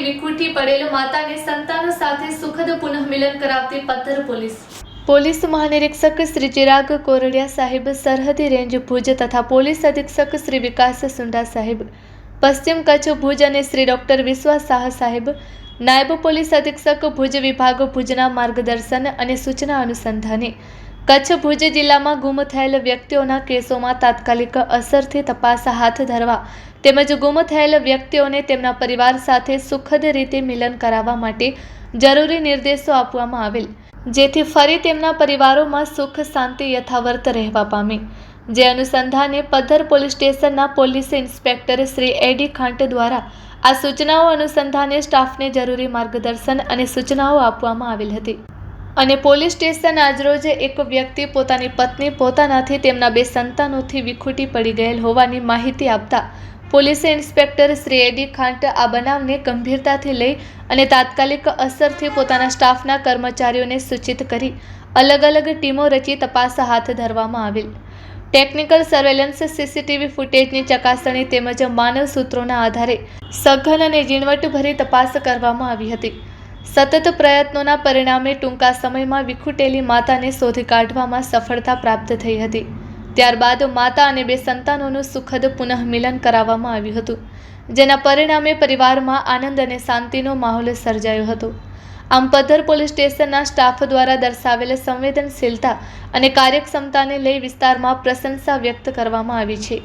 વિખૂટી પડેલ માતાને સંતાનો સાથે સુખદ પુનઃમિલન કરાવતી પથ્થર પોલીસ મહાનિરીક્ષક શ્રી ચિરાગ કોરડિયા સાહેબ, સરહદી રેન્જ ભુજ તથા પોલીસ અધિક્ષક શ્રી વિકાસ સુંડા સાહેબ, પશ્ચિમ કચ્છ ભુજ અને શ્રી ડોક્ટર વિશ્વાસ શાહ સાહેબ, નાયબ પોલીસ અધિક્ષક ભુજ વિભાગ ભુજના માર્ગદર્શન અને સૂચના અનુસંધાને કચ્છ ભુજ જિલ્લામાં ગુમ થયેલ વ્યક્તિઓના કેસોમાં તાત્કાલિક અસરથી તપાસ હાથ ધરવા તેમજ ગુમ થયેલ વ્યક્તિઓને તેમના પરિવાર સાથે સુખદ રીતે મિલન કરાવવા માટે જરૂરી નિર્દેશો આપવામાં આવેલ, જેથી ફરી તેમના પરિવારોમાં સુખ શાંતિ યથાવત રહેવા પામે। જે અનુસંધાને પદ્ધર પોલીસ સ્ટેશનના પોલીસ ઇન્સ્પેક્ટર શ્રી એડી ખાંટ દ્વારા આ સૂચનાઓ અનુસંધાને સ્ટાફને જરૂરી માર્ગદર્શન અને સૂચનાઓ આપવામાં આવેલ હતી અને પોલીસ સ્ટેશન આજરોજ એક વ્યક્તિ પોતાની પત્ની પોતાનાથી તેમના 2 સંતાનોથી વિખૂટી પડી ગયેલ હોવાની માહિતી આપતા પોલીસ ઇન્સ્પેક્ટર શ્રી એડી ખાંટ આ બનાવને ગંભીરતાથી લઈ અને તાત્કાલિક અસરથી પોતાના સ્ટાફના કર્મચારીઓને સૂચિત કરી અલગ અલગ ટીમો રચી તપાસ હાથ ધરવામાં આવેલ। ટેકનિકલ સર્વેલન્સ, સીસીટીવી ફૂટેજની ચકાસણી તેમજ માનવ સૂત્રોના આધારે સઘન અને ઝીણવટભરી તપાસ કરવામાં આવી હતી। સતત પ્રયત્નોના પરિણામે ટૂંકા સમયમાં વિખૂટેલી માતાને શોધી કાઢવામાં સફળતા પ્રાપ્ત થઈ હતી। ત્યારબાદ માતા અને 2 સંતાનોનું સુખદ પુનઃમિલન કરાવવામાં આવ્યું હતું, જેના પરિણામે પરિવારમાં આનંદ અને શાંતિનો માહોલ સર્જાયો હતો। આમ પદ્ધર પોલીસ સ્ટેશનના સ્ટાફ દ્વારા દર્શાવેલ સંવેદનશીલતા અને કાર્યક્ષમતાને લઈ વિસ્તારમાં પ્રશંસા વ્યક્ત કરવામાં આવી છે।